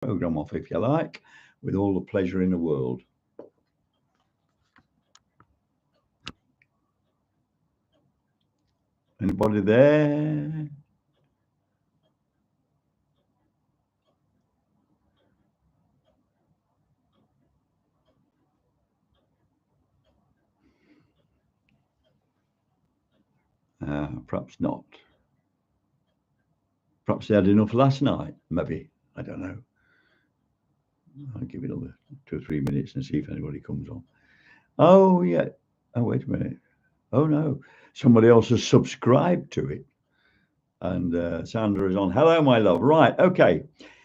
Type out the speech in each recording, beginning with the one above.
program off if you like, with all the pleasure in the world. Anybody there? Perhaps not. Perhaps they had enough last night. Maybe. I don't know. I'll give it another 2 or 3 minutes and see if anybody comes on. Oh, yeah. Oh, wait a minute. Oh, no. Somebody else has subscribed to it. And Sandra is on. Hello, my love. Right. Okay.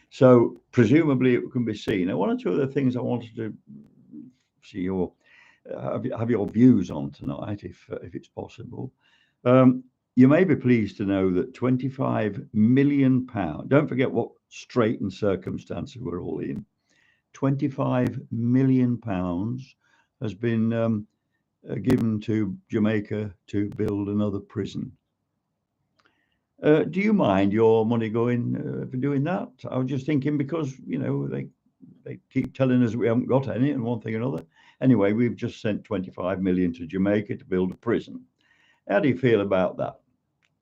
So presumably it can be seen. Now, one or two other things I wanted to see your have your views on tonight, if it's possible. Um, you may be pleased to know that £25 million. Don't forget what strait and circumstances we're all in. £25 million has been given to Jamaica to build another prison. Do you mind your money going for doing that? I was just thinking because they keep telling us we haven't got any, and one thing or another. Anyway, we've just sent 25 million to Jamaica to build a prison. How do you feel about that?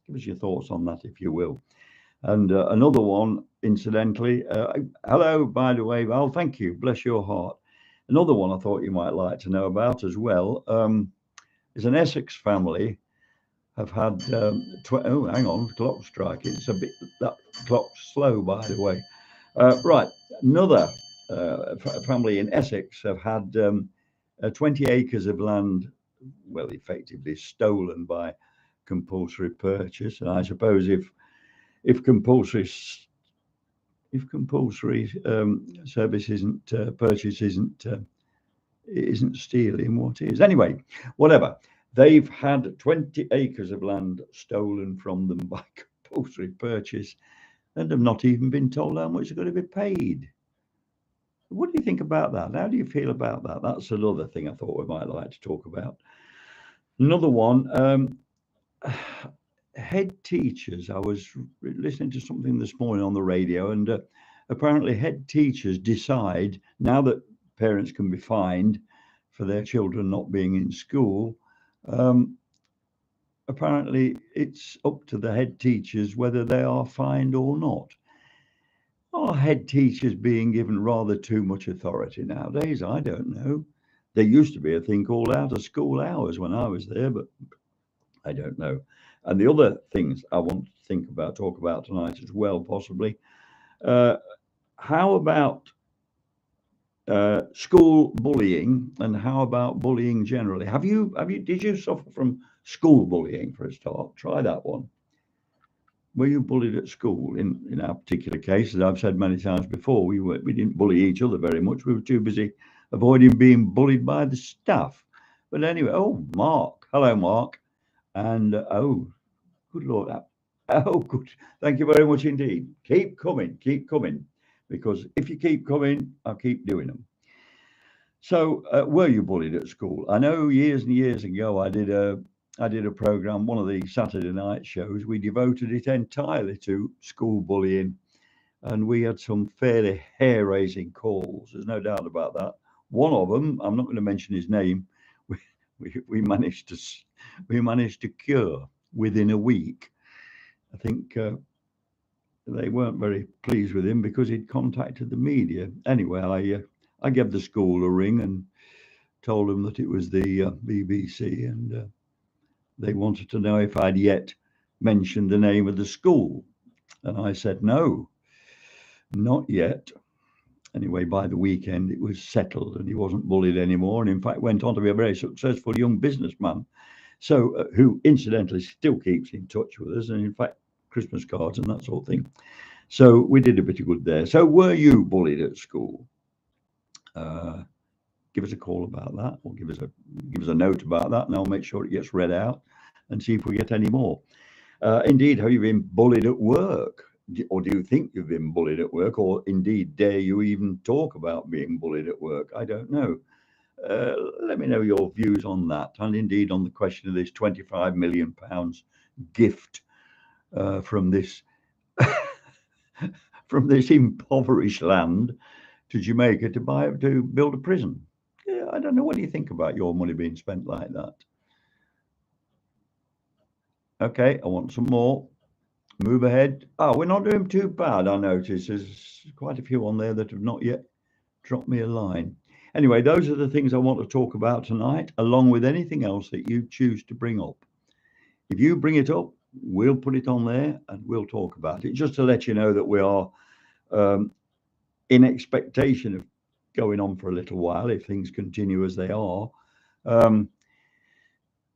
Give us your thoughts on that, if you will. And another one, incidentally. Hello, by the way, Val. Thank you. Bless your heart. Another one I thought you might like to know about as well is an Essex family have had. Oh, hang on, the clock's striking. It's a bit that clock's slow, by the way. Right, another family in Essex have had 20 acres of land, well, effectively stolen by compulsory purchase. And I suppose if compulsory service isn't purchase isn't stealing, what is? Anyway, whatever. They've had 20 acres of land stolen from them by compulsory purchase and have not even been told how much they're going to be paid. What do you think about that? How do you feel about that? That's another thing I thought we might like to talk about. Another one, head teachers. I was listening to something this morning on the radio, and apparently head teachers decide now that parents can be fined for their children not being in school. Apparently, it's up to the head teachers whether they are fined or not. Are head teachers being given rather too much authority nowadays? I don't know. There used to be a thing called out of school hours when I was there, but I don't know. And the other things I want to talk about tonight as well, possibly. Uh, how about school bullying, and how about bullying generally? Did you suffer from school bullying for a start? Try that one. Were you bullied at school? In our particular case, as I've said many times before, we didn't bully each other very much. We were too busy avoiding being bullied by the staff. But anyway, oh, Mark. Hello, Mark. And oh, good Lord. Oh, good. Thank you very much indeed. Keep coming, because if you keep coming, I'll keep doing them. So, were you bullied at school? I know years and years ago, I did a program, one of the Saturday night shows. We devoted it entirely to school bullying, and we had some fairly hair-raising calls. There's no doubt about that. One of them, I'm not going to mention his name, we, we managed to cure within a week. I think they weren't very pleased with him because he'd contacted the media. Anyway, I gave the school a ring and told them that it was the BBC, and they wanted to know if I'd yet mentioned the name of the school. And I said, no, not yet. Anyway, by the weekend, it was settled and he wasn't bullied anymore. And in fact, went on to be a very successful young businessman. So, who incidentally still keeps in touch with us, and in fact, Christmas cards and that sort of thing. So, we did a bit of good there. So, were you bullied at school? Give us a call about that, or give us a note about that, and I'll make sure it gets read out and see if we get any more. Indeed, have you been bullied at work? Or do you think you've been bullied at work? Or indeed, dare you even talk about being bullied at work? I don't know. Let me know your views on that, and indeed on the question of this £25 million gift from this from this impoverished land to Jamaica to build a prison. Yeah, I don't know. What do you think about your money being spent like that? Okay, I want some more. Move ahead. Oh, we're not doing too bad, I notice. There's quite a few on there that have not yet dropped me a line. Anyway, those are the things I want to talk about tonight, along with anything else that you choose to bring up. If you bring it up, we'll put it on there and we'll talk about it. Just to let you know that we are in expectation of going on for a little while if things continue as they are.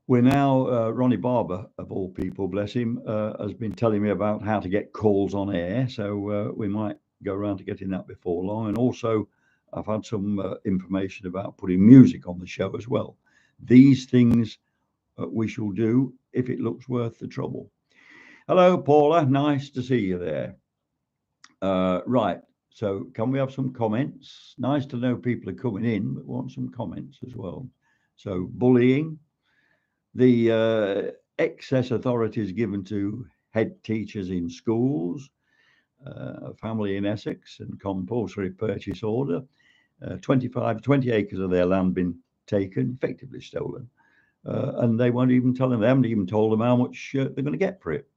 We're now, Ronnie Barber, of all people, bless him, has been telling me about how to get calls on air. So we might go around to getting that before long. And also, I've had some information about putting music on the show as well. These things we shall do if it looks worth the trouble. Hello, Paula. Nice to see you there. Right. So can we have some comments? Nice to know people are coming in, but want some comments as well. So bullying, the excess authorities given to head teachers in schools, family in Essex and compulsory purchase order, 20 acres of their land been taken, effectively stolen. And they won't even tell them, they haven't even told them how much they're going to get for it.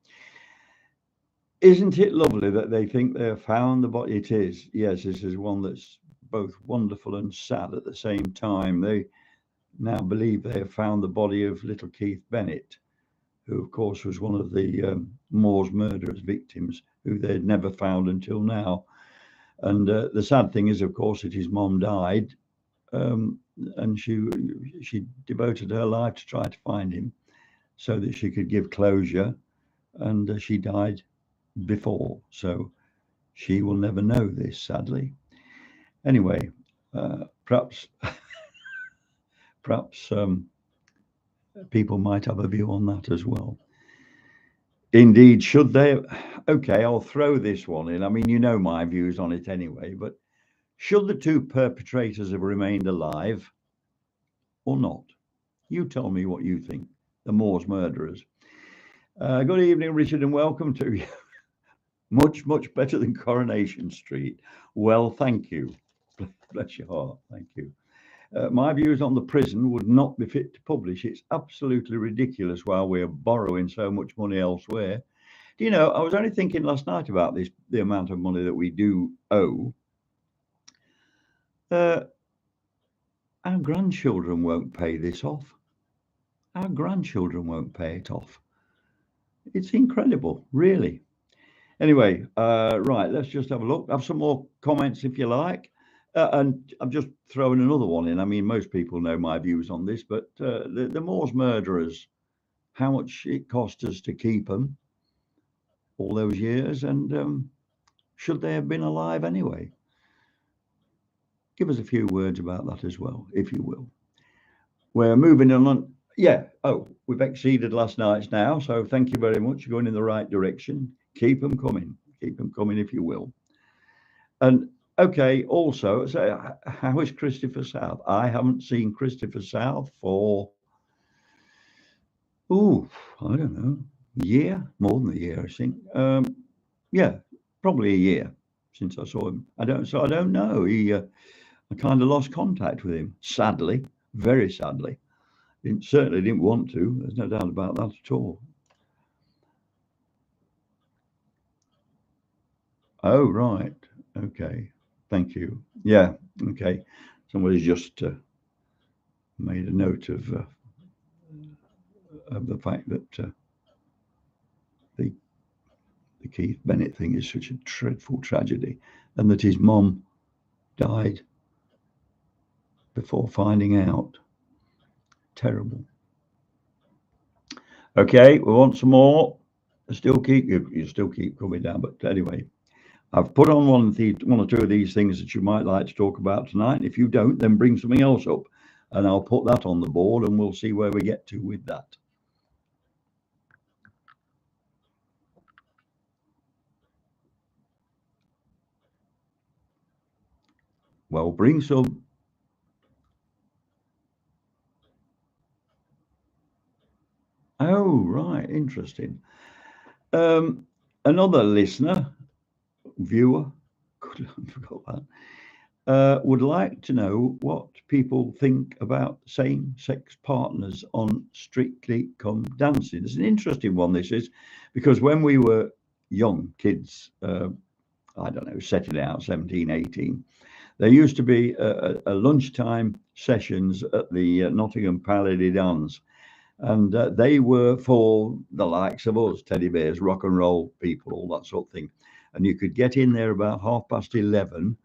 Isn't it lovely that they think they have found the body? It is. Yes, this is one that's both wonderful and sad at the same time. They now believe they have found the body of little Keith Bennett, who, of course, was one of the Moors murderers' victims, who they'd never found until now. And the sad thing is, of course, that his mom died, and she devoted her life to try to find him so that she could give closure, and she died before, so she will never know this, sadly. Anyway, perhaps people might have a view on that as well. Indeed, should they? Okay, I'll throw this one in. I mean, you know my views on it anyway, but should the two perpetrators have remained alive or not? You tell me what you think. The Moors murderers. Good evening, Richard, and welcome to you. Much, much better than Coronation Street. Well, thank you. Bless your heart. Thank you. My views on the prison would not be fit to publish. It's absolutely ridiculous while we're borrowing so much money elsewhere. Do you know, I was only thinking last night about this, the amount of money that we do owe. Our grandchildren won't pay this off. Our grandchildren won't pay it off. It's incredible, really. Anyway, right, let's just have a look. Have some more comments if you like. And I'm just throwing another one in. I mean, most people know my views on this, but the Moors murderers, how much it cost us to keep them all those years, and should they have been alive anyway? Give us a few words about that as well, if you will. We're moving on. Yeah. Oh, we've exceeded last night's now, so thank you very much. You're going in the right direction. Keep them coming. Keep them coming, if you will. And okay, also, so how is Christopher South? I haven't seen Christopher South for, I don't know, a year, more than a year, I think. Yeah, probably a year since I saw him. I don't know. I kind of lost contact with him, sadly, very sadly. Certainly didn't want to. There's no doubt about that at all. Oh, right. Okay. Thank you. Yeah. Okay. Somebody's just made a note of the fact that the Keith Bennett thing is such a dreadful tragedy, and that his mom died before finding out. Terrible. Okay, we want some more. You still keep coming down, but anyway, I've put on one or two of these things that you might like to talk about tonight. And if you don't, then bring something else up, and I'll put that on the board, and we'll see where we get to with that. Well, bring some. Oh, right, interesting. Another listener viewer, I forgot that, would like to know what people think about same-sex partners on Strictly Come Dancing. It's an interesting one, this is, because when we were young kids, I don't know, setting out 17, 18, there used to be a lunchtime sessions at the Nottingham Palais Dance, and they were for the likes of us, teddy bears, rock and roll people, all that sort of thing. And you could get in there about 11:30.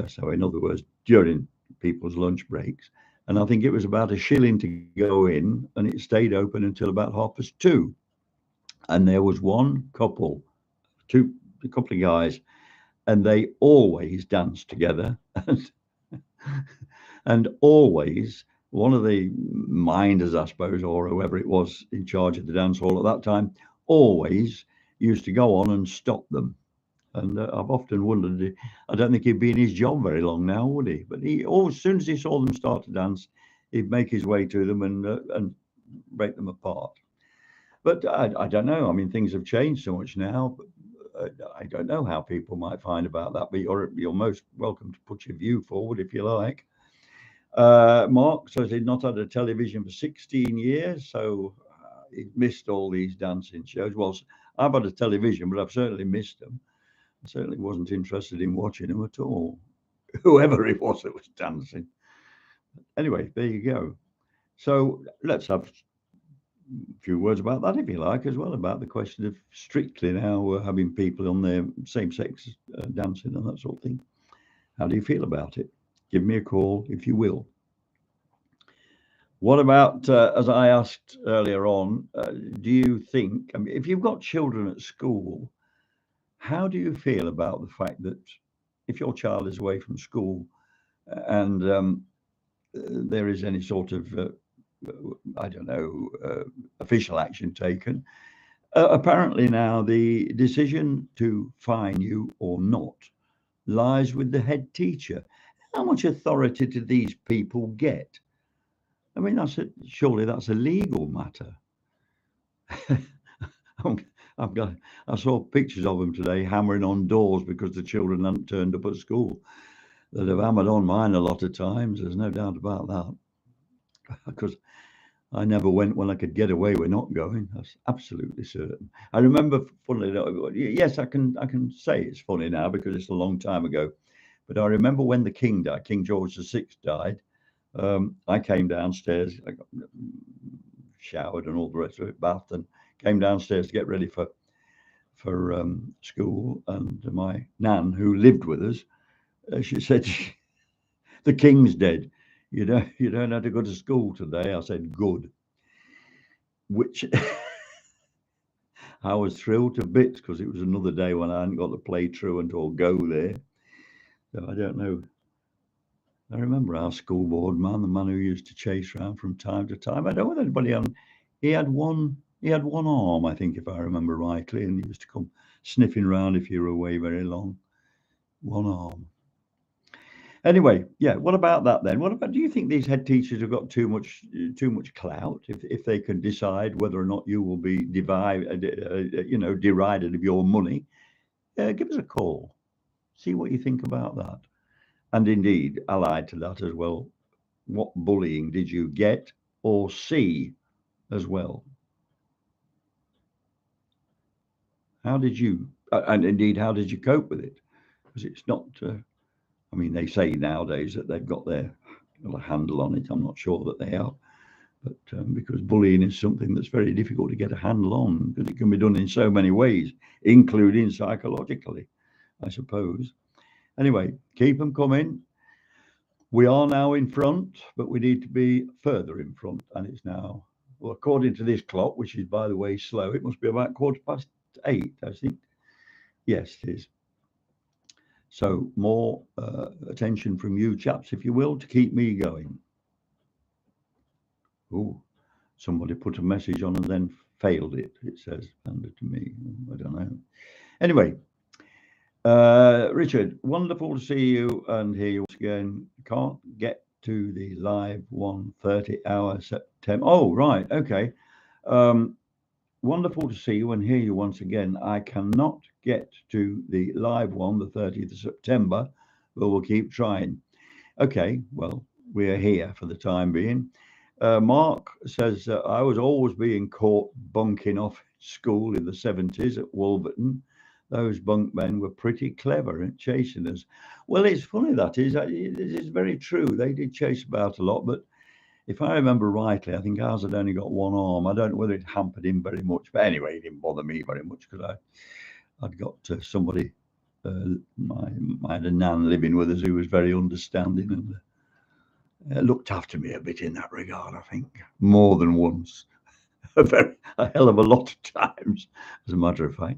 So in other words, during people's lunch breaks. And I think it was about £1 to go in, and it stayed open until about 2:30. And there was one couple, a couple of guys, and they always danced together. And always one of the minders, I suppose, or whoever it was in charge of the dance hall at that time, always used to go on and stop them. And I've often wondered, I don't think he'd be in his job very long now, would he? But he always, as soon as he saw them start to dance, he'd make his way to them and break them apart. But I don't know. I mean, things have changed so much now. I don't know how people might find about that, but you're most welcome to put your view forward if you like. Mark says he'd not had a television for 16 years, so he missed all these dancing shows. Well, I've had a television, but I've certainly missed them. I certainly wasn't interested in watching them at all, whoever it was that was dancing. Anyway, there you go. So let's have a few words about that, if you like, as well, about the question of Strictly now having people on their same-sex dancing and that sort of thing. How do you feel about it? Give me a call if you will. What about, as I asked earlier on, do you think, I mean, if you've got children at school, how do you feel about the fact that if your child is away from school and there is any sort of, I don't know, official action taken, apparently now the decision to fine you or not lies with the head teacher. How much authority do these people get? I mean, surely that's a legal matter. I saw pictures of them today hammering on doors because the children hadn't turned up at school. They'd have hammered on mine a lot of times. There's no doubt about that. Because I never went when I could get away with not going. That's absolutely certain. I remember, funnily enough, yes, I can say it's funny now because it's a long time ago. But I remember when the King died, King George VI died. I came downstairs, I got showered and all the rest of it, bathed, and came downstairs to get ready for school. And my nan, who lived with us, she said, "The King's dead. You don't have to go to school today." I said, "Good," which I was thrilled to bits because it was another day when I hadn't got to play truant or go there. So I don't know. I remember our school board man, the man who used to chase around from time to time. I don't know anybody on. He had one arm, I think, if I remember rightly, and he used to come sniffing around if you were away very long. One arm. Anyway, yeah. What about that then? What about? Do you think these head teachers have got too much clout if they can decide whether or not you will be derided of your money? Give us a call. See what you think about that. And indeed, allied to that as well, what bullying did you get or see as well? How did you, and indeed, how did you cope with it? Because it's not, I mean, they say nowadays that they've got their handle on it. I'm not sure that they are. But because bullying is something that's very difficult to get a handle on, because it can be done in so many ways, including psychologically, I suppose. Anyway, keep them coming. We are now in front, but we need to be further in front. And it's now, well, according to this clock, which is, by the way, slow, it must be about 8:15, I think. Yes, it is. So more attention from you chaps, if you will, to keep me going. Oh, somebody put a message on and then failed it. It says, handed to me. I don't know. Anyway, Richard, wonderful to see you and hear you once again. Can't get to the live 1:30 hour September. Oh, right. Okay. Wonderful to see you and hear you once again. I cannot get to the live one, the 30th of September, but we'll keep trying. Okay, well, we're here for the time being. Mark says, I was always being caught bunking off school in the 70s at Wolverton. Those bunk men were pretty clever at chasing us. Well, it's funny that is. It is very true. They did chase about a lot, but if I remember rightly, I think ours had only got one arm. I don't know whether it hampered him very much, but anyway, it didn't bother me very much because I'd got somebody, I had a nan living with us who was very understanding and looked after me a bit in that regard, I think, more than once. A hell of a lot of times, as a matter of fact.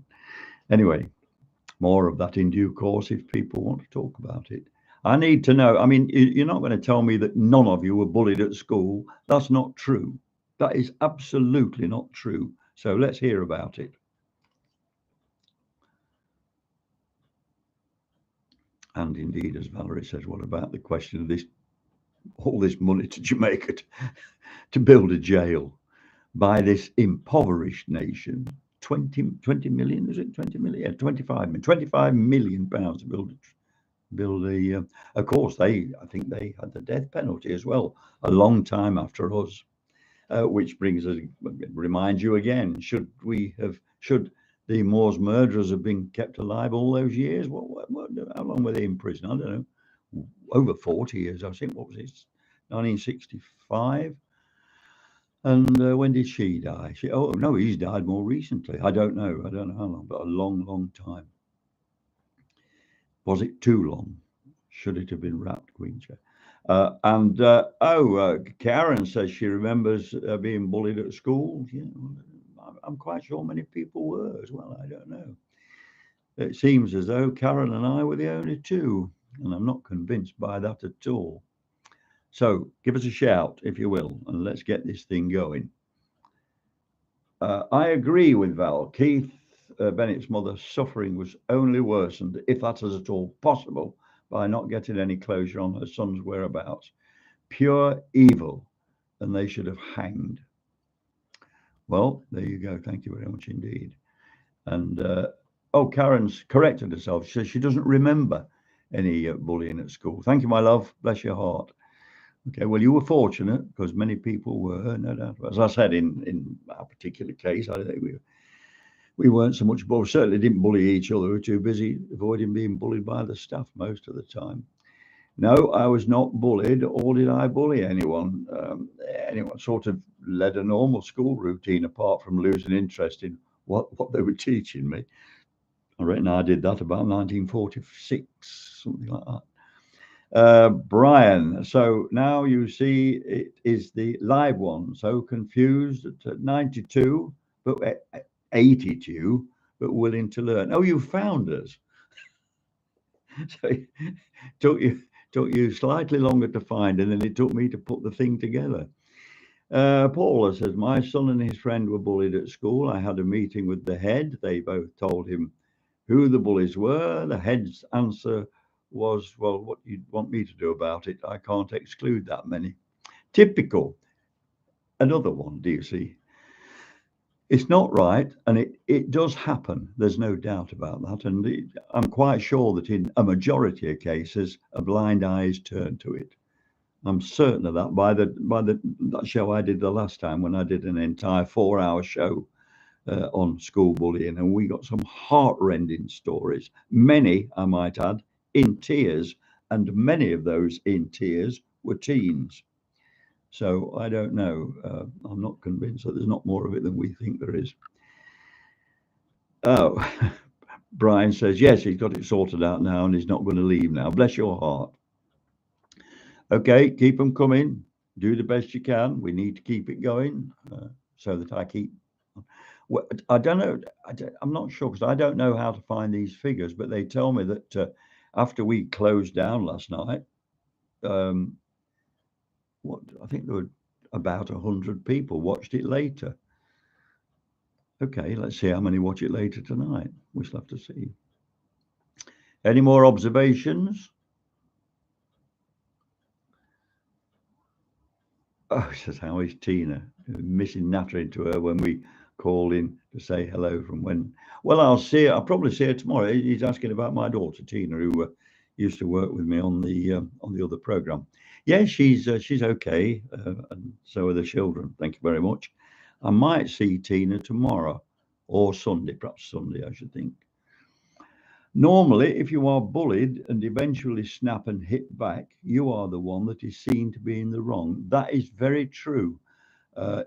Anyway, more of that in due course if people want to talk about it. I need to know. I mean, you're not going to tell me that none of you were bullied at school. That's not true. That is absolutely not true. So let's hear about it. And indeed, as Valerie says, what about the question of this, all this money to Jamaica to build a jail by this impoverished nation? 20 million, is it 20 million? Yeah, 25 million pounds to build a. Of course, I think they had the death penalty as well a long time after us, which brings us, reminds you again, should the Moors murderers have been kept alive all those years? How long were they in prison? I don't know, over 40 years, I think. What was it, 1965? And when did she die? Oh no, he's died more recently. I don't know how long, but a long time. Was it too long? Should it have been wrapped, Queen Chair? Karen says she remembers being bullied at school. Yeah, I'm quite sure many people were as well. I don't know. It seems as though Karen and I were the only two, and I'm not convinced by that at all. So give us a shout, if you will, and let's get this thing going. I agree with Val. Keith Bennett's mother's suffering was only worsened, if that is at all possible, by not getting any closure on her son's whereabouts. Pure evil, and they should have hanged. Well, there you go. Thank you very much indeed. And Karen's corrected herself. She says she doesn't remember any bullying at school. Thank you, my love. Bless your heart. Okay, well, you were fortunate because many people were, no doubt. As I said, in our particular case, I think we weren't so much, but we certainly didn't bully each other. We were too busy avoiding being bullied by the staff most of the time. No, I was not bullied, or did I bully anyone? Anyone sort of led a normal school routine apart from losing interest in what they were teaching me. I reckon I did that about 1946, something like that. Brian, so now you see it is the live one. So confused at 92, but 82, but willing to learn. Oh, you found us. So it took you slightly longer to find, and then it took me to put the thing together. Paula says, my son and his friend were bullied at school. I had a meeting with the head. They both told him who the bullies were. The head's answer was, well, what do you want me to do about it? I can't exclude that many. Typical. Another one, do you see? It's not right, and it does happen. There's no doubt about that. And I'm quite sure that in a majority of cases, a blind eye is turned to it. I'm certain of that by that show I did the last time when I did an entire 4-hour show on school bullying, and we got some heartrending stories. Many, I might add, in tears, and many of those in tears were teens. So I don't know. I'm not convinced that there's not more of it than we think there is. Oh, Brian says, yes, he's got it sorted out now and he's not going to leave now. Bless your heart. Okay, keep them coming. Do the best you can. We need to keep it going so that I keep. Well, I don't know. I'm not sure because I don't know how to find these figures, but they tell me that after we closed down last night, I think there were about 100 people watched it later. Okay, let's see how many watch it later tonight. We shall have to see. Any more observations? Oh, says how is Tina? Missing nattering to her when we call in to say hello from when. Well, I'll probably see her tomorrow. He's asking about my daughter Tina, who used to work with me on the other program. Yeah, she's okay, and so are the children. Thank you very much. I might see Tina tomorrow or Sunday, perhaps Sunday, I should think. Normally, if you are bullied and eventually snap and hit back, you are the one that is seen to be in the wrong. That is very true. And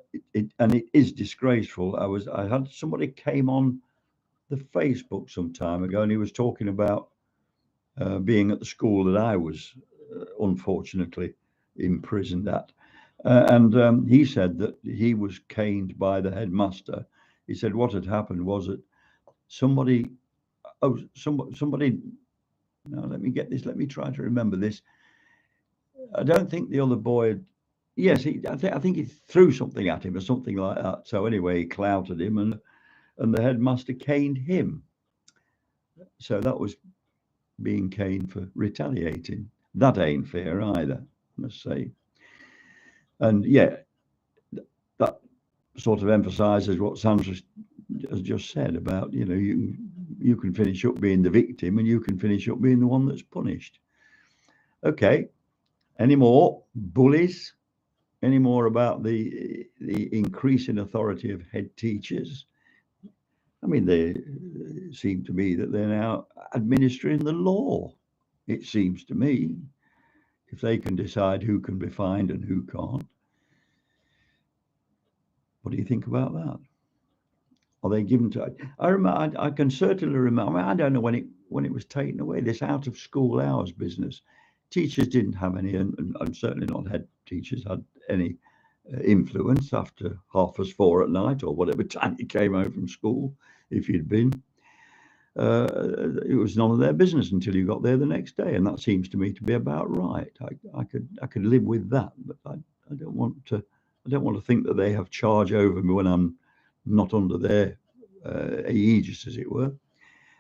it is disgraceful. I had somebody came on the Facebook some time ago, and he was talking about being at the school that I was unfortunately imprisoned at. And he said that he was caned by the headmaster. He said what had happened was that somebody, somebody, now let me get this, let me try to remember this. I don't think the other boy had, yes, I think he threw something at him or something like that. So anyway, he clouted him, and the headmaster caned him. So that was being caned for retaliating. That ain't fair either, I must say. And yeah, that sort of emphasises what Sandra has just said about, you know, you can finish up being the victim and you can finish up being the one that's punished. Okay, any more bullies? Any more about the increasing authority of head teachers? I mean, they seem to me that they're now administering the law. It seems to me, if they can decide who can be fined and who can't. What do you think about that? Are they given to? I remember. I can certainly remember. I mean, I don't know when it was taken away. This out of school hours business. Teachers didn't have any, and certainly not head teachers had any influence after 4:30 at night or whatever time you came home from school. If you'd been, it was none of their business until you got there the next day, and that seems to me to be about right. I could live with that, but I don't want to. I don't want to think that they have charge over me when I'm not under their aegis, as it were.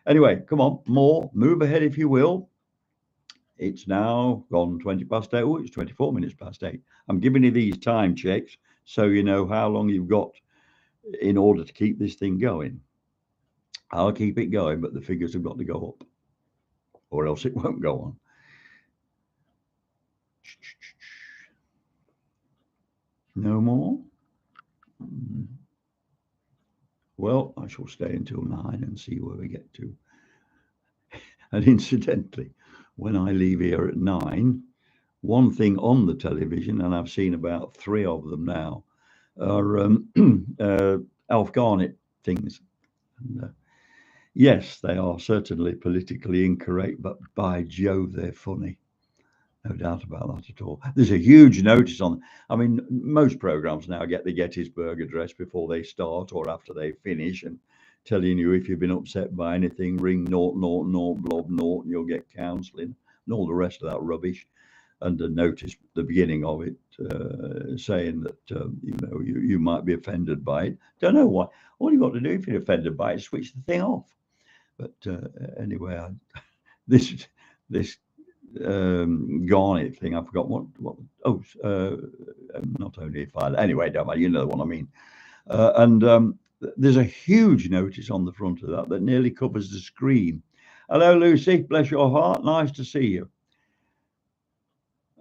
Anyway, come on, more. Move ahead if you will. It's now gone 20 past 8. Oh, it's 24 minutes past 8. I'm giving you these time checks so you know how long you've got in order to keep this thing going. I'll keep it going, but the figures have got to go up, or else it won't go on. No more? Well, I shall stay until 9 and see where we get to. And incidentally, when I leave here at 9, one thing on the television, and I've seen about 3 of them now, are Alf Garnett things. And, yes, they are certainly politically incorrect, but by Jove, they're funny. No doubt about that at all. There's a huge notice on. I mean, most programs now get the Gettysburg Address before they start or after they finish, and telling you if you've been upset by anything, ring 000 blob 0, and you'll get counselling and all the rest of that rubbish. And a notice at the beginning of it saying that you might be offended by it. Don't know why. All you've got to do if you're offended by it is switch the thing off. But anyway, this Garnet thing, I forgot what not only if I anyway, don't matter, you know what I mean. And there's a huge notice on the front of that nearly covers the screen. Hello, Lucy, bless your heart, nice to see you.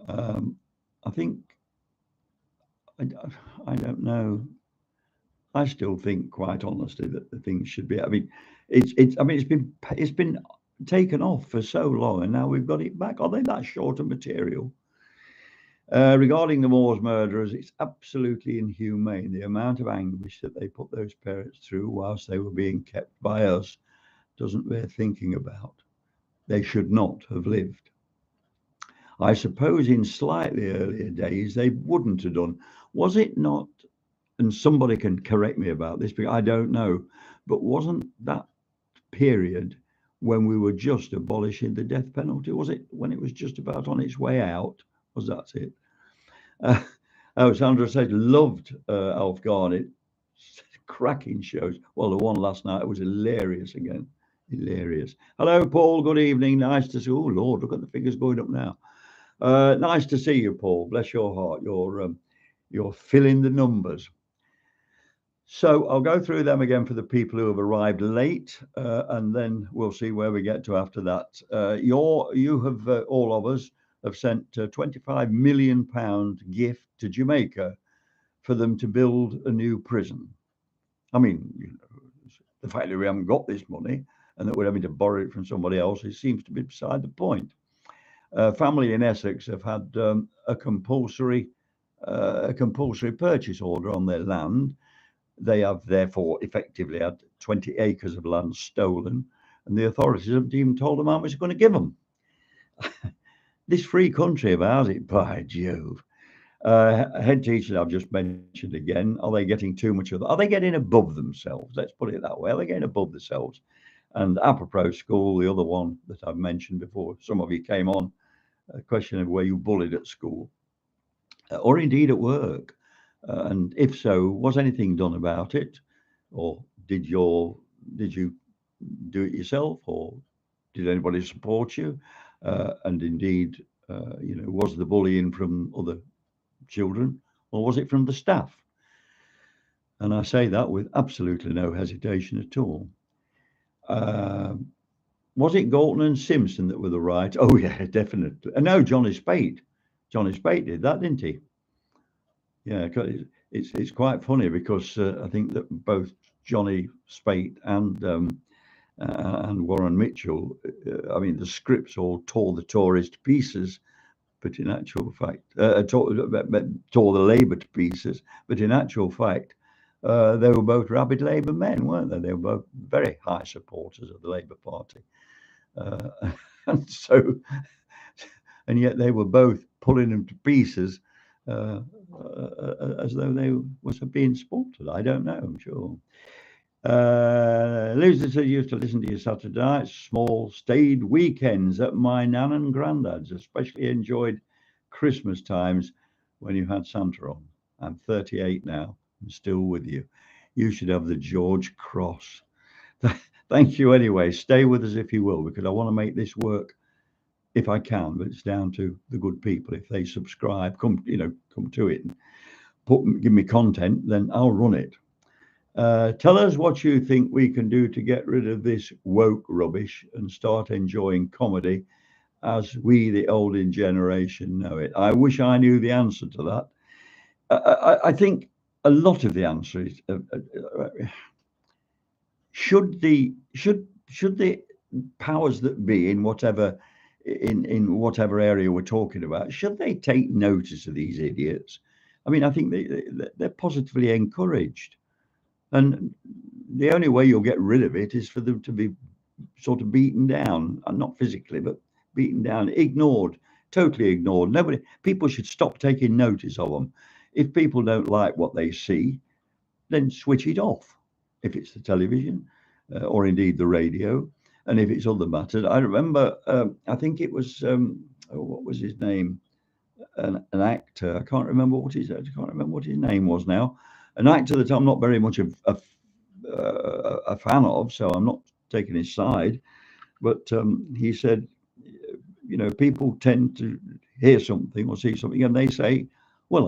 I think I don't know. I still think, quite honestly, that the thing should be. I mean, it's been taken off for so long, and now we've got it back. Are they that short of material? Regarding the Moors murderers, it's absolutely inhumane. The amount of anguish that they put those parents through whilst they were being kept by us doesn't bear thinking about. They should not have lived. I suppose in slightly earlier days they wouldn't have done. Was it not? And somebody can correct me about this, because I don't know. But wasn't that period when we were just abolishing the death penalty? Was it when it was just about on its way out? Was that it? Sandra said, loved Alf Garnett. Cracking shows. Well, the one last night was hilarious again. Hilarious. Hello, Paul. Good evening. Nice to see you. Oh, Lord, look at the figures going up now. Nice to see you, Paul. Bless your heart. You're filling the numbers. So I'll go through them again for the people who have arrived late, and then we'll see where we get to after that. You have all of us have sent £25 million gift to Jamaica for them to build a new prison. I mean, the fact that we haven't got this money and that we're having to borrow it from somebody else, it seems to be beside the point. Family in Essex have had a compulsory purchase order on their land. They have therefore effectively had 20 acres of land stolen, and the authorities haven't even told them how much they're going to give them. This free country of ours, it by Jove. Head teachers I've just mentioned again. Are they getting too much of that? Are they getting above themselves? Let's put it that way. Are they getting above themselves? And apropos school, the other one that I've mentioned before, some of you came on, a question of were you bullied at school or indeed at work? And if so, was anything done about it? Or did you do it yourself, or did anybody support you? And indeed, was the bullying from other children, or was it from the staff? And I say that with absolutely no hesitation at all. Was it Galton and Simpson that were the right? Oh yeah, definitely. No, Johnny Speight. Johnny Speight did that, didn't he? Yeah, it's quite funny because I think that both Johnny Speight and Warren Mitchell, I mean, the scripts all tore the Tories to pieces, but in actual fact, tore the Labour to pieces, but in actual fact, they were both rabid Labour men, weren't they? They were both very high supporters of the Labour Party. And so, and yet they were both pulling them to pieces as though they was being supported. I don't know, I'm sure. Lucy said you used to listen to your Saturday nights, small stayed weekends at my nan and granddad's, especially enjoyed Christmas times when you had Santa on. I'm 38 now and still with you. You should have the George Cross. Thank you anyway. Stay with us if you will, because I want to make this work if I can, but it's down to the good people. If they subscribe, come to it and give me content, then I'll run it. Tell us what you think we can do to get rid of this woke rubbish and start enjoying comedy as we, the older generation, know it. I wish I knew the answer to that. I think a lot of the answer is should the powers that be in whatever area we're talking about, should they take notice of these idiots? I mean, I think they're positively encouraged. And the only way you'll get rid of it is for them to be sort of beaten down, and not physically, but beaten down, ignored, totally ignored. People should stop taking notice of them. If people don't like what they see, then switch it off. If it's the television or indeed the radio, and if it's other matters. I remember, I think it was, what was his name? An actor. I can't remember what his name was now. An actor that I'm not very much a fan of, so I'm not taking his side. But he said, people tend to hear something or see something, and they say, "Well,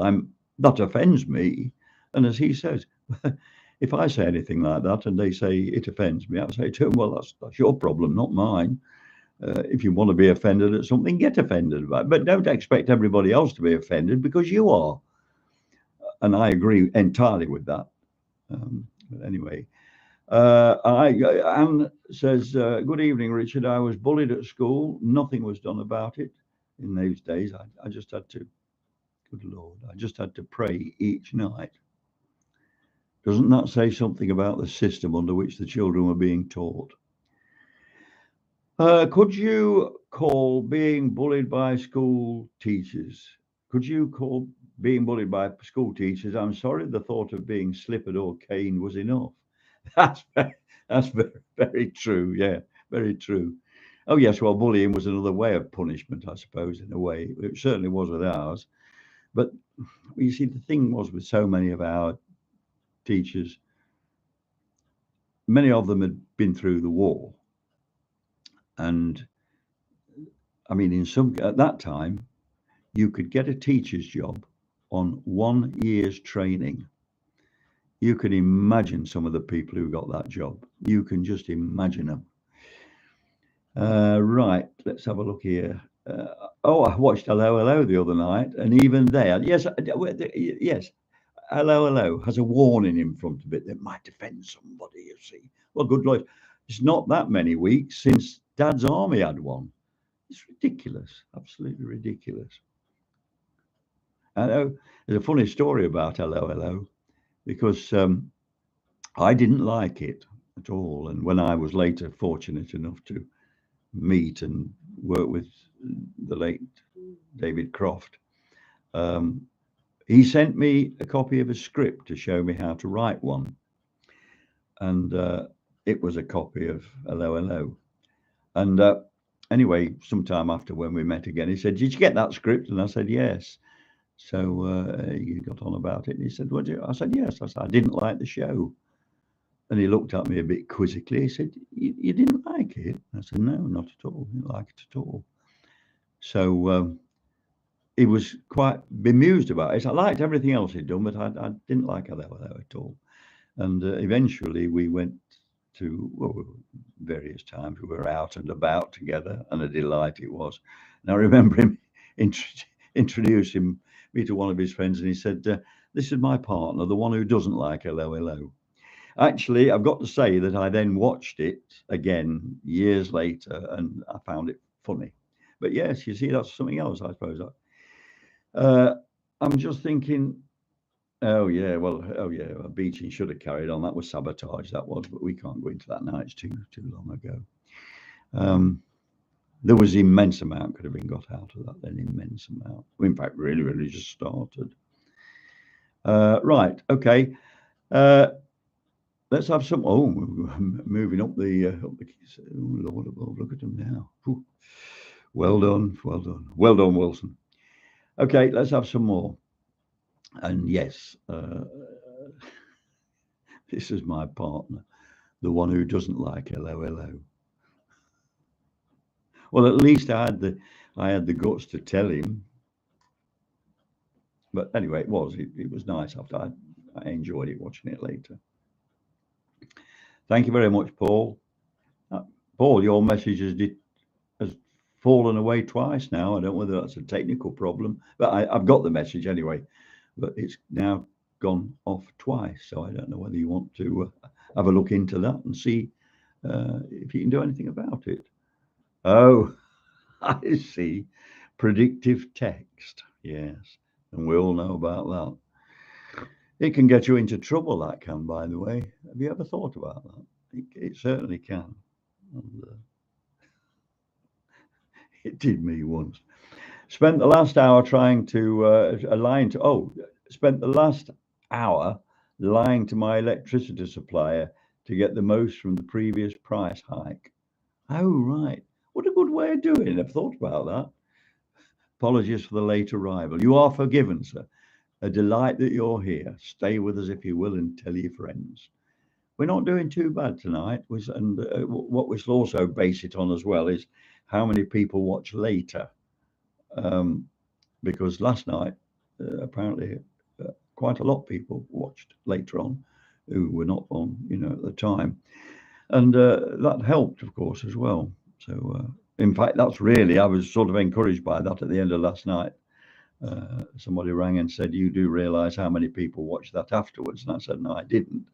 that offends me." And as he says, if I say anything like that and they say it offends me, I say to them, "Well, that's your problem, not mine. If you want to be offended at something, get offended about it, but don't expect everybody else to be offended because you are." And I agree entirely with that. But anyway, Anne says, "Good evening, Richard. I was bullied at school. Nothing was done about it in those days. I just had to, good Lord, I just had to pray each night." Doesn't that say something about the system under which the children were being taught? Could you call being bullied by school teachers? Could you call being bullied by school teachers? I'm sorry, the thought of being slippered or caned was enough. That's very, very true. Yeah, very true. Oh yes, well, bullying was another way of punishment, I suppose, in a way. It certainly was with ours. But you see, the thing was with so many of our teachers, many of them had been through the war. And I mean, at that time, you could get a teacher's job on 1 year's training. You can imagine some of the people who got that job. You can just imagine them. Right, let's have a look here. Oh, I watched Hello Hello the other night, and even there, yes, yes, Hello Hello has a warning in front of it that might offend somebody, you see. Well, good Lord, it's not that many weeks since Dad's Army had one. It's ridiculous, absolutely ridiculous. I know there's a funny story about Hello Hello because I didn't like it at all. And when I was later fortunate enough to meet and work with the late David Croft, he sent me a copy of a script to show me how to write one. And it was a copy of Hello Hello. And anyway, sometime after when we met again, he said, "Did you get that script?" And I said, "Yes." So he got on about it. And he said, "What do you?" I said, "Yes." I said, "I didn't like the show." And he looked at me a bit quizzically. He said, "You didn't like it?" I said, "No, not at all. I didn't like it at all." So he was quite bemused about it. I liked everything else he'd done, but I didn't like Hello Hello at all. And eventually we went to, well, various times we were out and about together, and a delight it was. And I remember him introducing me to one of his friends, and he said, "This is my partner, the one who doesn't like Hello Hello." Actually, I've got to say that I then watched it again years later, and I found it funny. But yes, you see, that's something else, I suppose. I'm just thinking, oh yeah, well, oh yeah, Beeching should have carried on. That was sabotage, that was, but we can't go into that now. It's too long ago. There was immense amount could have been got out of that. Then immense amount. In fact, really just started. Right, okay. Let's have some. Oh, moving up the keys. Oh, Lord above, look at them now. Whew. Well done, Wilson. Okay, let's have some more. And yes, this is my partner, the one who doesn't like Hello Hello. Well, at least I had the guts to tell him. But anyway, it was nice. After I enjoyed it watching it later. Thank you very much, Paul. Paul, your message has fallen away twice now. I don't know whether that's a technical problem, but I've got the message anyway. But it's now gone off twice, so I don't know whether you want to have a look into that and see if you can do anything about it. Oh, I see. Predictive text. Yes, and we all know about that. It can get you into trouble, that can, by the way. Have you ever thought about that? It certainly can. And, it did me once. Spent the last hour trying to spent the last hour lying to my electricity supplier to get the most from the previous price hike. Oh, right. What a good way of doing it. I've thought about that. Apologies for the late arrival. You are forgiven, sir. A delight that you're here. Stay with us if you will and tell your friends. We're not doing too bad tonight. And what we shall also base it on as well is how many people watch later. Because last night, apparently, quite a lot of people watched later on who were not on, at the time. And that helped, of course, as well. So, in fact, I was sort of encouraged by that at the end of last night. Somebody rang and said, "You do realize how many people watched that afterwards?" And I said, "No, I didn't."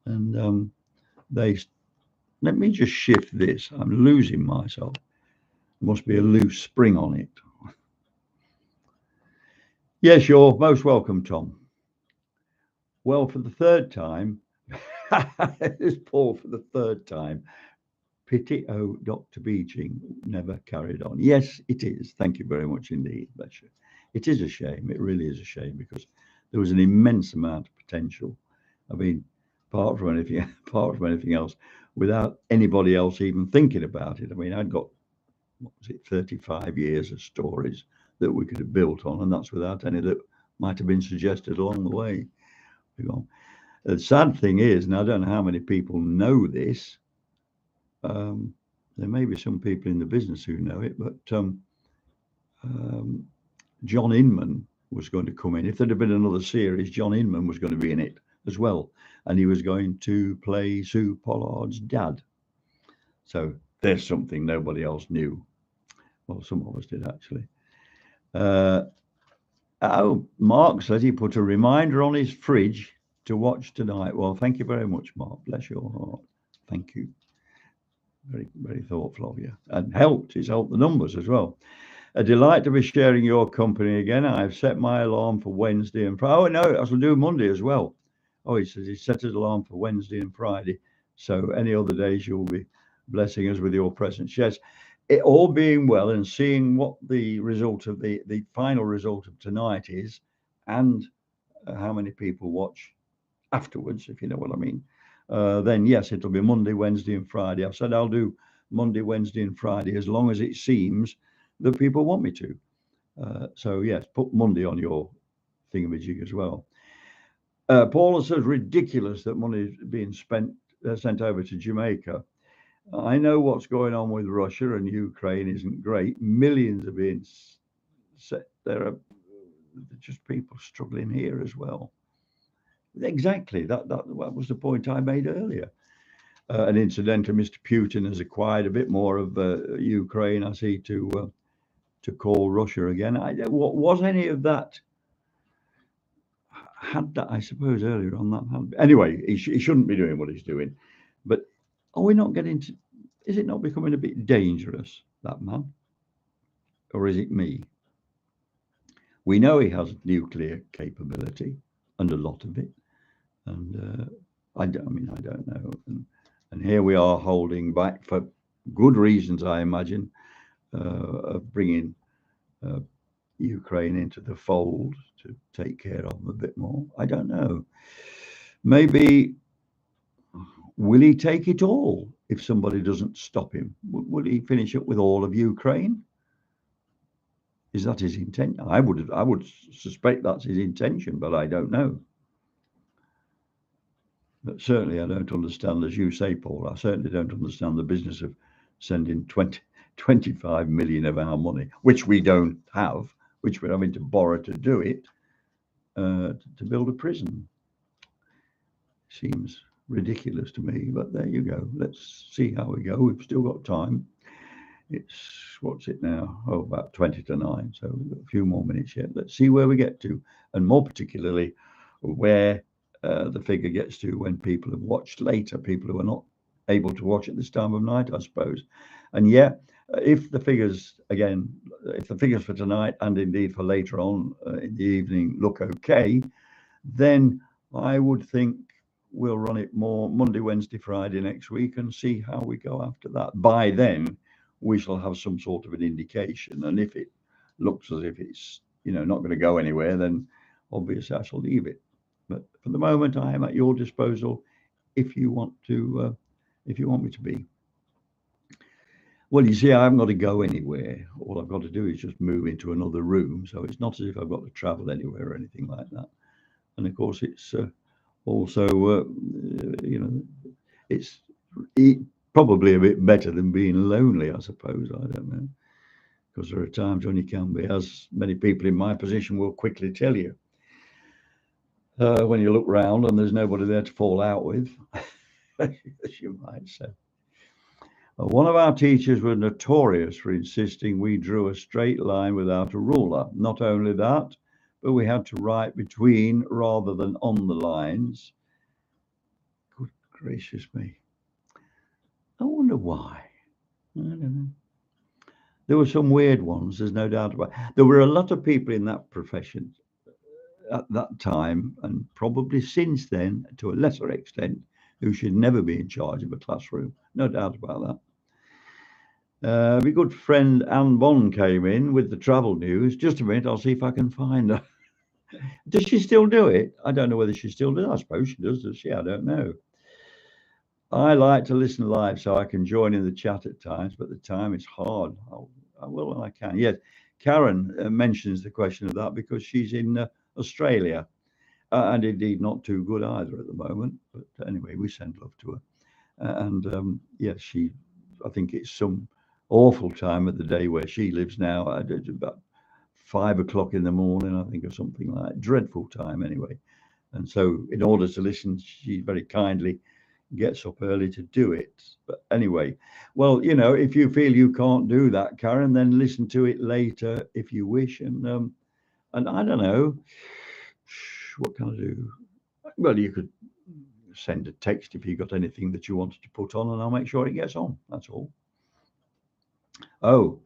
And let me just shift this. I'm losing myself. There must be a loose spring on it. Yes, you're most welcome, Tom. Well, for the third time, it's Paul for the third time. Pity, oh, Dr. Beeching never carried on. Yes, it is. Thank you very much indeed. It is a shame. It really is a shame because there was an immense amount of potential. I mean, apart from anything else, without anybody else even thinking about it. I mean, I'd got, 35 years of stories that we could have built on, and that's without any that might have been suggested along the way. The sad thing is, and I don't know how many people know this, there may be some people in the business who know it, but John Inman was going to come in. If there'd have been another series, John Inman was going to be in it. as well, and he was going to play Sue Pollard's dad. So there's something nobody else knew. Well, some of us did actually. Oh, Mark says he put a reminder on his fridge to watch tonight. Well, thank you very much, Mark. Bless your heart. Thank you. Very, very thoughtful of you. And it's helped the numbers as well. A delight to be sharing your company again. I've set my alarm for Wednesday and Friday. Oh, no, I shall do Monday as well. Oh, he says he set his alarm for Wednesday and Friday. So any other days you'll be blessing us with your presence. Yes, it all being well and seeing what the result of the final result of tonight is, and how many people watch afterwards, if you know what I mean. Then yes, it'll be Monday, Wednesday, and Friday. I've said I'll do Monday, Wednesday, and Friday as long as it seems that people want me to. So yes, put Monday on your thingamajig as well. Paula says ridiculous that money is being sent over to Jamaica. I know what's going on with Russia and Ukraine isn't great. Millions are being set. There are just people struggling here as well. Exactly. That was the point I made earlier. And incidentally, Mr. Putin has acquired a bit more of Ukraine, I see, to call Russia again. Was any of that? Had that, I suppose, earlier on that. Anyway, he shouldn't be doing what he's doing. But are we not getting to? Is it not becoming a bit dangerous, that man? Or is it me? We know he has nuclear capability, and a lot of it. And I don't know. And here we are holding back for good reasons, I imagine, of bringing Ukraine into the fold to take care of them a bit more. I don't know. Maybe will he take it all if somebody doesn't stop him? Will he finish up with all of Ukraine? Is that his intent? I would suspect that's his intention, but I don't know. But certainly I don't understand, as you say, Paul, I certainly don't understand the business of sending 25 million of our money, which we don't have, which we're having to borrow to do it, to build a prison. Seems ridiculous to me, but there you go. Let's see how we go. We've still got time. It's, what's it now? Oh, about 20 to 9. So we've got a few more minutes yet. Let's see where we get to, and more particularly where the figure gets to when people have watched later, people who are not able to watch at this time of night, I suppose. And yet, if the figures, again, if the figures for tonight and indeed for later on in the evening look okay, then I would think we'll run it more Monday, Wednesday, Friday next week and see how we go after that. By then, we shall have some sort of an indication. And if it looks as if it's, not going to go anywhere, then obviously I shall leave it. But for the moment, I am at your disposal if you want to, if you want me to be. Well, you see, I haven't got to go anywhere. All I've got to do is just move into another room. So it's not as if I've got to travel anywhere or anything like that. And of course, it's also, it's probably a bit better than being lonely, I suppose. I don't know. Because there are times when you can be, as many people in my position will quickly tell you. When you look round and there's nobody there to fall out with, as you might say. One of our teachers was notorious for insisting we drew a straight line without a ruler. Not only that, but we had to write between rather than on the lines. Good gracious me. I wonder why. I don't know. There were some weird ones, there's no doubt about it. There were a lot of people in that profession at that time, and probably since then, to a lesser extent, who should never be in charge of a classroom. No doubt about that. My good friend Anne Bond came in with the travel news. Just a minute, I'll see if I can find her. Does she still do it? I don't know whether she still does. I suppose she does she? I don't know. I like to listen live so I can join in the chat at times, but the time is hard. I will when I can. Yes, Karen mentions the question of that because she's in Australia, and indeed not too good either at the moment. But anyway, we send love to her. And yes, I think it's some awful time of the day where she lives now. It's about 5 o'clock in the morning, I think, or something like that. Dreadful time anyway. And so in order to listen, she very kindly gets up early to do it. But anyway, well, if you feel you can't do that, Karen, then listen to it later if you wish. And I don't know, what can I do? Well, you could send a text if you got anything that you wanted to put on, and I'll make sure it gets on. That's all. Oh,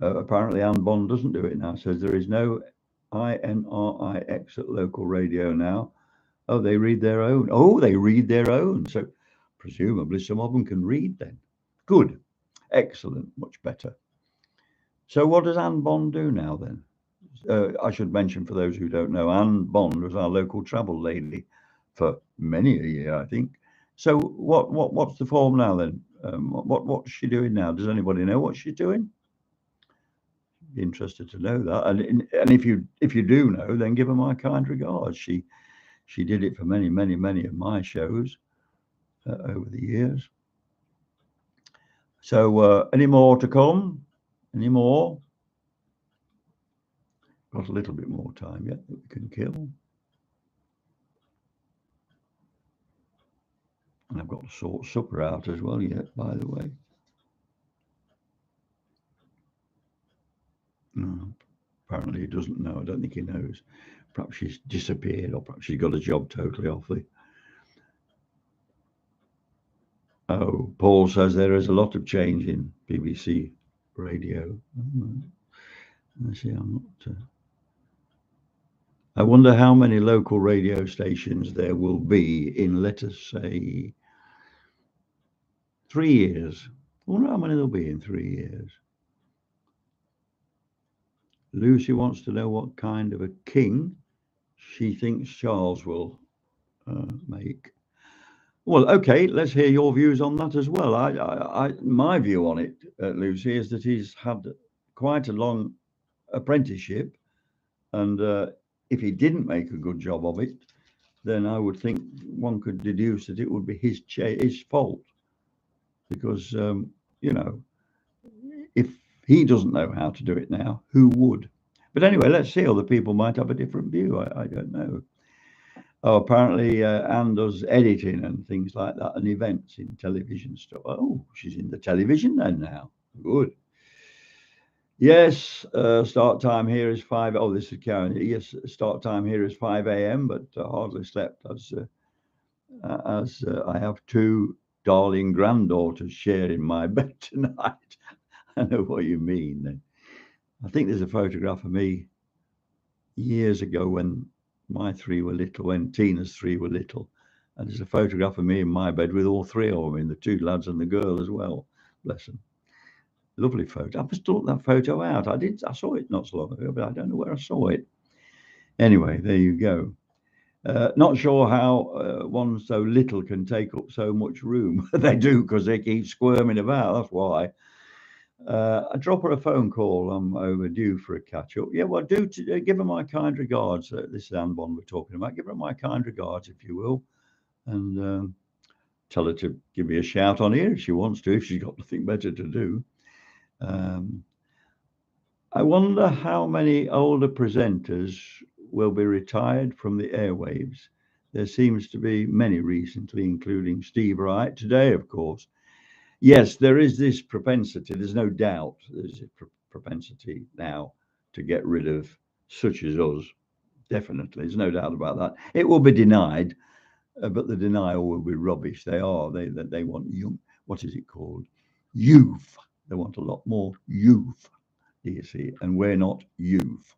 apparently Anne Bond doesn't do it now. Says there is no INRIX at local radio now. Oh, they read their own. Oh, they read their own. So presumably some of them can read then. Good. Excellent. Much better. So what does Anne Bond do now then? I should mention, for those who don't know, Anne Bond was our local travel lady for many a year, I think. So what's the form now then? What's she doing now? Does anybody know what she's doing? Be interested to know that. And if you do know, then give her my kind regards. She did it for many of my shows over the years. So any more to come? Any more? Got a little bit more time yet that we can kill. And I've got to sort supper out as well yet, by the way. No, apparently he doesn't know. I don't think he knows. Perhaps she's disappeared, or perhaps she's got a job totally off the... Oh, Paul says there is a lot of change in BBC radio. I see, I'm not... I wonder how many local radio stations there will be in, let us say, 3 years. I wonder how many there'll be in 3 years. Lucy wants to know what kind of a king she thinks Charles will make. Well, okay, let's hear your views on that as well. My view on it, Lucy, is that he's had quite a long apprenticeship, and if he didn't make a good job of it, then I would think one could deduce that it would be his fault, because if he doesn't know how to do it now, who would? But anyway, let's see. Other people might have a different view. I don't know. Oh, apparently Anne does editing and things like that, and events in television stuff. Oh, she's in the television then now. Good. Yes, start time here is 5. Oh, this is Karen. Yes, start time here is 5 a.m., but hardly slept as I have 2 darling granddaughters sharing my bed tonight. I know what you mean then. I think there's a photograph of me years ago when my 3 were little, when Tina's 3 were little. And there's a photograph of me in my bed with all 3 of them, in, the 2 lads and the girl as well. Bless them. Lovely photo. I've just took that photo out. I saw it not so long ago, but I don't know where I saw it. Anyway, there you go. Not sure how one so little can take up so much room. They do, because they keep squirming about. That's why. I drop her a phone call. I'm overdue for a catch up. Yeah, well, give her my kind regards. This is Anne Bond we're talking about. Give her my kind regards, if you will, and tell her to give me a shout on here if she wants to, if she's got nothing better to do. I wonder how many older presenters will be retired from the airwaves. There seems to be many recently, including Steve Wright today, of course. Yes, there is this propensity. There's no doubt there's a propensity now to get rid of such as us. Definitely, there's no doubt about that. It will be denied, but the denial will be rubbish. They want young. What is it called? Youth. They want a lot more youth. Do you see? And we're not youth.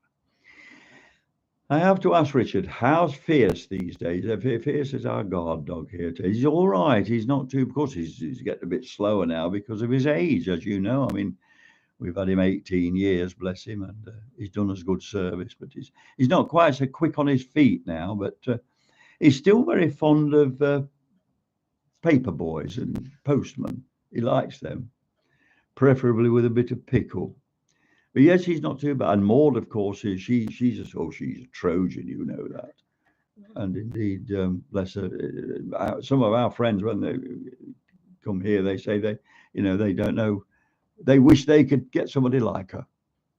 I have to ask Richard, how's Fierce these days? Fierce is our guard dog here. He's all right. He's not too, of course, he's getting a bit slower now because of his age, as you know. I mean, we've had him 18 years, bless him, and he's done us good service. But he's not quite so quick on his feet now, but he's still very fond of paper boys and postmen. He likes them, preferably with a bit of pickle. But yes, he's not too bad. And Maud, of course, she's a Trojan, you know that. And indeed, bless her, some of our friends, when they come here, they say they don't know. They wish they could get somebody like her.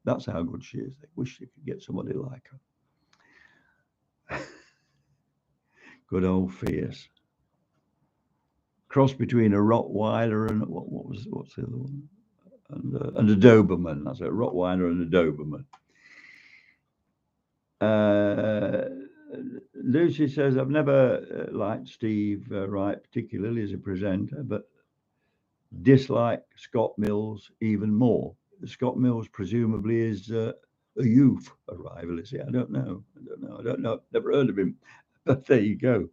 That's how good she is. They wish they could get somebody like her. Good old Fierce. Cross between a Rottweiler and what's the other one? And a Doberman. That's a Rottweiler and a Doberman. Lucy says, I've never liked Steve Wright particularly as a presenter, but dislike Scott Mills even more. Scott Mills presumably is a youth arrival, is he? I don't know. Never heard of him. But there you go.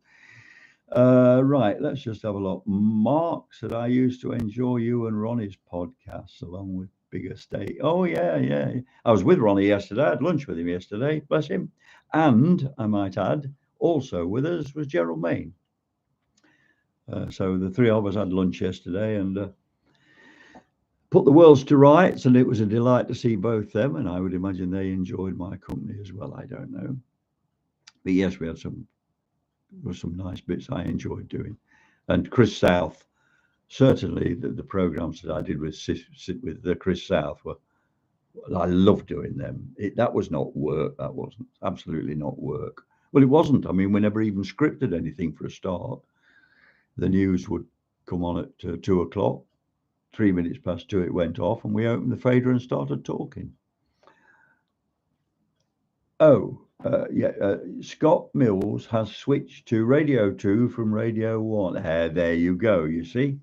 Right, let's just have a look. Mark said, I used to enjoy you and Ronnie's podcasts along with Bigger State. Oh, yeah. I was with Ronnie yesterday. I had lunch with him yesterday, bless him. And I might add, also with us was Gerald Main. So the three of us had lunch yesterday and put the worlds to rights, and it was a delight to see both them. And I would imagine they enjoyed my company as well. I don't know. But yes, we had some nice bits I enjoyed doing. And Chris South, certainly the programs that I did with Chris South were, I loved doing them. That was not work. That wasn't absolutely not work. Well, it wasn't. I mean, we never even scripted anything for a start. The news would come on at 2 o'clock. 3 minutes past 2, it went off, and we opened the fader and started talking. Scott Mills has switched to Radio 2 from Radio 1. There you go, you see.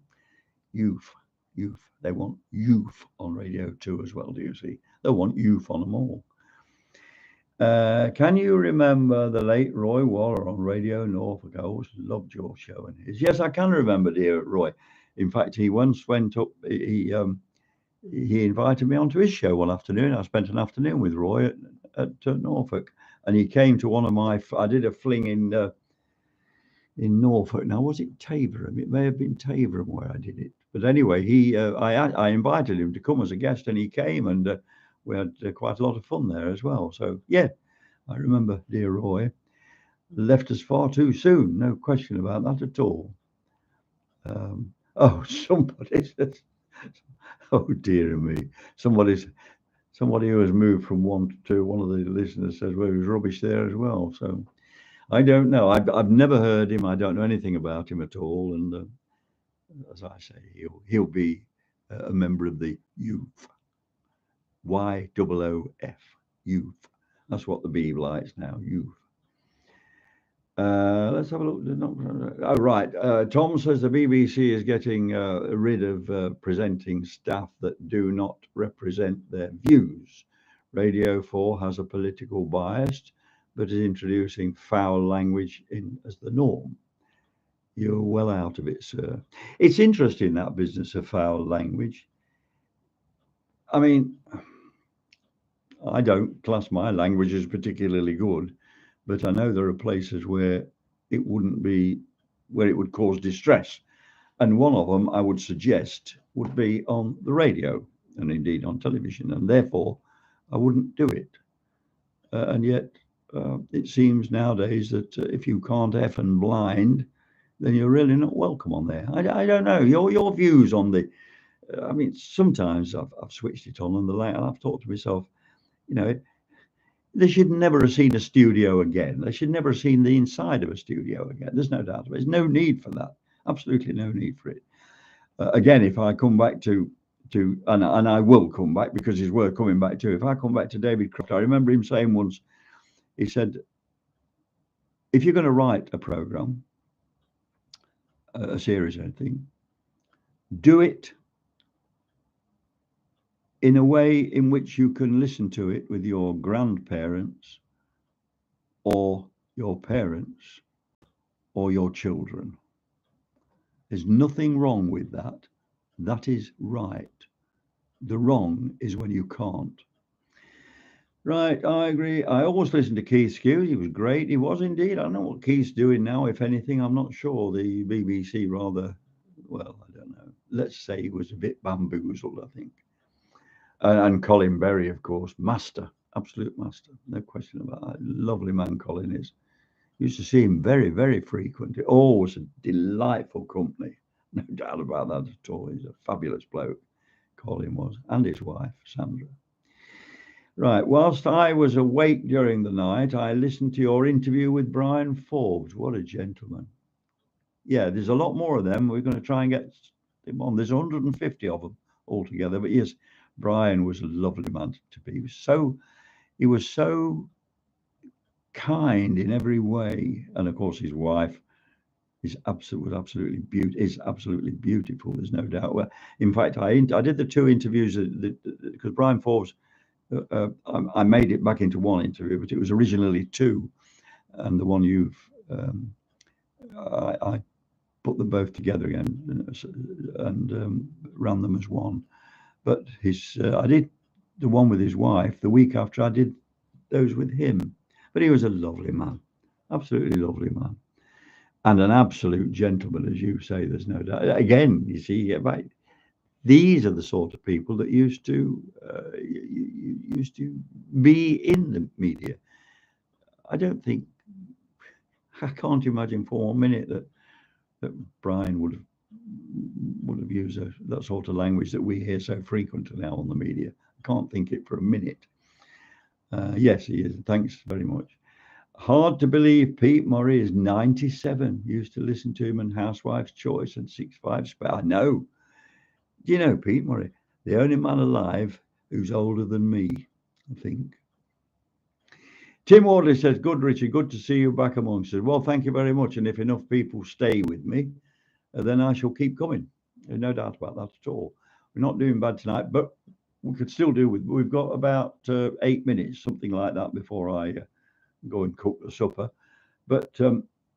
Youth. They want youth on Radio 2 as well, do you see? They want youth on them all. Can you remember the late Roy Waller on Radio Norfolk? I always loved your show and his. Yes, I can remember, dear Roy. In fact, he once went up, he invited me onto his show one afternoon. I spent an afternoon with Roy at Norfolk, and he came to one of my, I did a fling in Norfolk. Now, was it Taverham? It may have been Taverham where I did it. But anyway, I invited him to come as a guest, and he came, and we had quite a lot of fun there as well. So, yeah, I remember dear Roy left us far too soon. No question about that at all. Somebody says, oh dear me, somebody who has moved from one to two, one of the listeners says, well, he was rubbish there as well. So I don't know. I've never heard him. I don't know anything about him at all. And as I say, he'll be a member of the youth. YOOF, youth. That's what the Beeb likes now, youth. Let's have a look. Oh, right. Tom says the BBC is getting rid of presenting staff that do not represent their views. Radio 4 has a political bias, but is introducing foul language as the norm. You're well out of it, sir. It's interesting, that business of foul language. I mean, I don't class my language as particularly good, but I know there are places where it would cause distress. And one of them I would suggest would be on the radio and indeed on television. And therefore, I wouldn't do it. And yet, it seems nowadays that if you can't F and blind, then you're really not welcome on there. I don't know. Your views on the... I mean, sometimes I've switched it on and I've thought to myself, they should never have seen a studio again. They should never have seen the inside of a studio again. There's no doubt about it. There's no need for that. Absolutely no need for it. Again, if I come back to and I will come back because it's worth coming back to. If I come back to David Croft, I remember him saying once, he said, if you're going to write a program, a series, anything, do it in a way in which you can listen to it with your grandparents or your parents or your children. There's nothing wrong with that. That is right. The wrong is when you can't. Right, I agree. I always listened to Keith Hughes. He was great. He was indeed. I don't know what Keith's doing now, if anything. I'm not sure. The BBC rather, well, I don't know. Let's say he was a bit bamboozled, I think. And Colin Berry, of course, master, absolute master, no question about that. Lovely man Colin is. Used to see him very, very frequently. Always a delightful company, no doubt about that at all. He's a fabulous bloke, Colin was, and his wife, Sandra. Right. Whilst I was awake during the night, I listened to your interview with Brian Forbes. What a gentleman. Yeah, there's a lot more of them. We're going to try and get them on. There's 150 of them altogether. But yes, Brian was a lovely man to be. He was so kind in every way. And of course, his wife is absolutely beautiful. There's no doubt. Well, in fact, I did the two interviews because Brian Forbes. I made it back into one interview, but it was originally two, and the one you've I put them both together again and ran them as one. But I did the one with his wife the week after I did those with him. But he was a lovely man, absolutely lovely man, and an absolute gentleman, as you say. There's no doubt. Again, you see, right, these are the sort of people that used to be in the media. I don't think I can't imagine for 1 minute that Brian would have used that sort of language that we hear so frequently now on the media. I can't think it for a minute. Yes, he is. Thanks very much. Hard to believe Pete Murray is 97. Used to listen to him on Housewife's Choice and 6-5 Spare. I know. Do you know Pete Murray? The only man alive who's older than me, I think. Tim Wardley says, good, Richard, good to see you back amongst us. Well, thank you very much. And if enough people stay with me, then I shall keep coming. There's no doubt about that at all. We're not doing bad tonight, but we could still do with. We've got about 8 minutes, something like that, before I go and cook the supper. But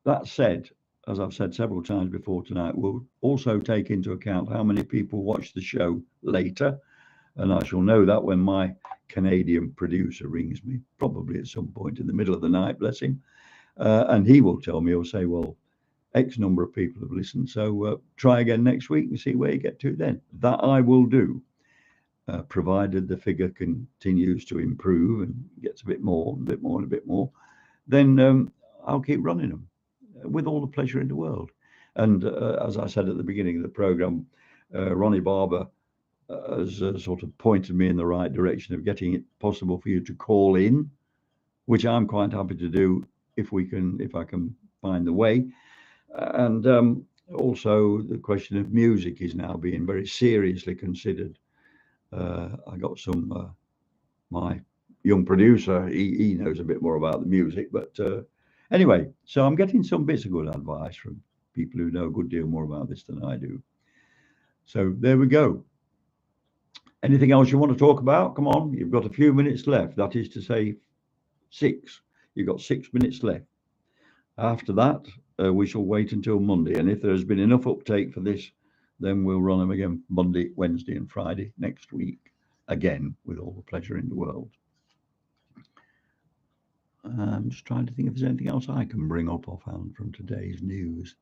that said, as I've said several times before tonight, we'll also take into account how many people watch the show later. And I shall know that when my Canadian producer rings me, probably at some point in the middle of the night, bless him. And he will tell me, he'll say, well, X number of people have listened. So try again next week and see where you get to then. That I will do, provided the figure continues to improve and gets a bit more, and a bit more. Then I'll keep running them with all the pleasure in the world. And as I said at the beginning of the program, Ronnie Barber has sort of pointed me in the right direction of getting it possible for you to call in, which I'm quite happy to do if I can find the way. And also the question of music is now being very seriously considered. I got my young producer, he knows a bit more about the music, but anyway, so I'm getting some bits of good advice from people who know a good deal more about this than I do. So there we go. Anything else you want to talk about? Come on, you've got a few minutes left. That is to say, 6. You've got 6 minutes left. After that, we shall wait until Monday. And if there has been enough uptake for this, then we'll run them again Monday, Wednesday, and Friday next week. Again, with all the pleasure in the world. I'm just trying to think if there's anything else I can bring up offhand from today's news.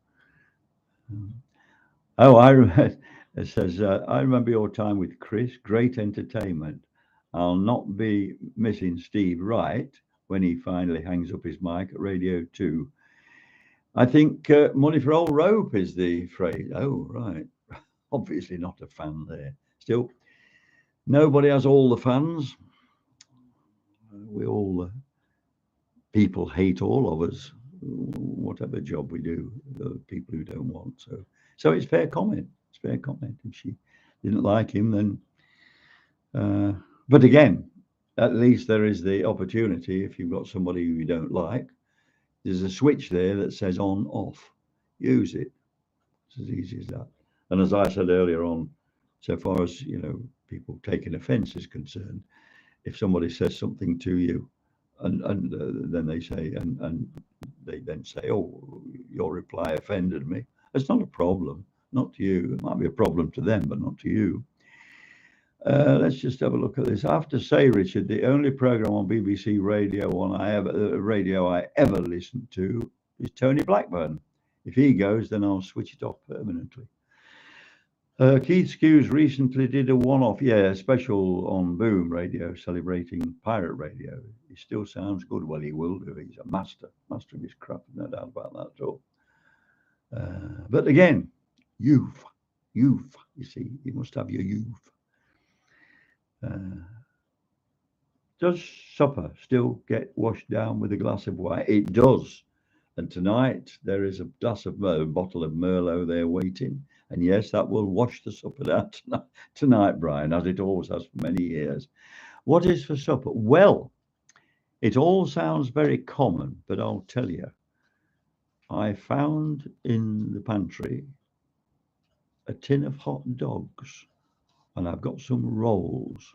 It says, I remember your time with Chris, great entertainment. I'll not be missing Steve Wright when he finally hangs up his mic at Radio 2. I think money for old rope is the phrase. Oh, right. Obviously not a fan there. Still, nobody has all the fans. People hate all of us, whatever job we do, the people who don't want. So it's fair comment. It's fair comment. If she didn't like him, then. But again, at least there is the opportunity. If you've got somebody who you don't like, there's a switch there that says on, off. Use it. It's as easy as that. And as I said earlier on, so far as people taking offence is concerned, if somebody says something to you, and then they say, and they then say, oh, your reply offended me. It's not a problem, not to you. It might be a problem to them, but not to you. Let's just have a look at this. I have to say, Richard, the only program on BBC Radio I ever listened to is Tony Blackburn. If he goes, then I'll switch it off permanently. Keith Skews recently did a one-off, special on Boom Radio celebrating pirate radio. He still sounds good. Well, he will do. He's a master of his craft, no doubt about that at all. But again, youth. You see, you must have your youth. Does supper still get washed down with a glass of wine? It does. And tonight there is a bottle of Merlot there waiting. And yes, that will wash the supper down tonight, Brian, as it always has for many years. What is for supper? Well, it all sounds very common, but I'll tell you, I found in the pantry a tin of hot dogs, and I've got some rolls.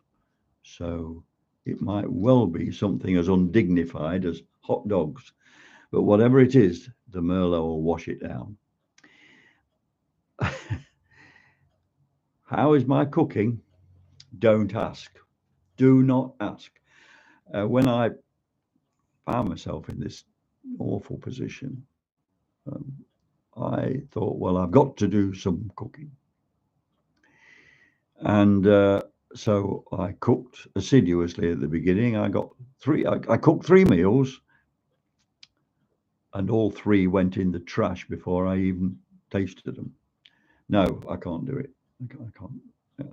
So it might well be something as undignified as hot dogs. But whatever it is, the Merlot will wash it down. How is my cooking? Don't ask. Do not ask. When I found myself in this awful position, I thought, well, I've got to do some cooking. And so I cooked assiduously at the beginning. I cooked 3 meals, and all 3 went in the trash before I even tasted them. No, I can't do it.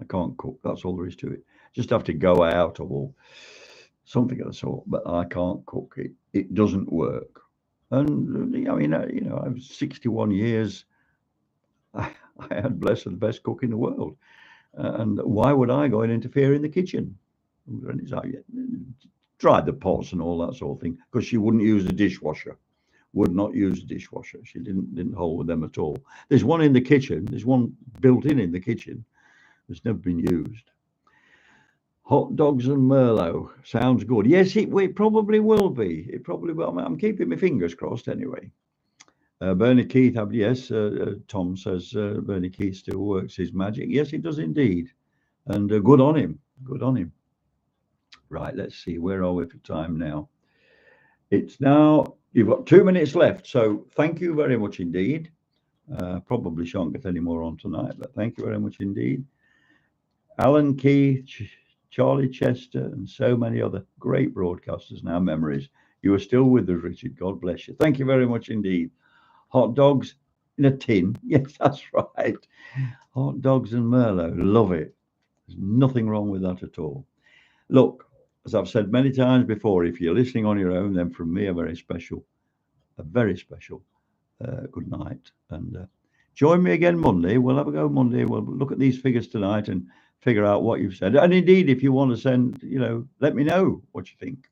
I can't cook. That's all there is to it. Just have to go out or something of the sort. But I can't cook it. It doesn't work. And I mean, I was 61 years. I had blessed the best cook in the world. And why would I go and interfere in the kitchen? And it's like, tried the pots and all that sort of thing, because she wouldn't use the dishwasher. Would not use the dishwasher. She didn't hold with them at all. There's one in the kitchen. There's one built in the kitchen. It's never been used. Hot dogs and Merlot sounds good. Yes, it probably will be. It probably will. I'm keeping my fingers crossed anyway. Bernie Keith, yes, Tom says Bernie Keith still works his magic. Yes, he does indeed. And good on him. Good on him. Right, let's see. Where are we for time now? It's now, you've got 2 minutes left. So thank you very much indeed. Probably shan't get any more on tonight, but thank you very much indeed. Alan Keith, Charlie Chester, and so many other great broadcasters now, memories. You are still with us, Richard. God bless you. Thank you very much indeed. Hot dogs in a tin. Yes, that's right. Hot dogs and Merlot. Love it. There's nothing wrong with that at all. Look, as I've said many times before, if you're listening on your own, then from me, a very special good night. And join me again Monday. We'll have a go Monday. We'll look at these figures tonight and figure out what you've said. And indeed, if you want to send, let me know what you think.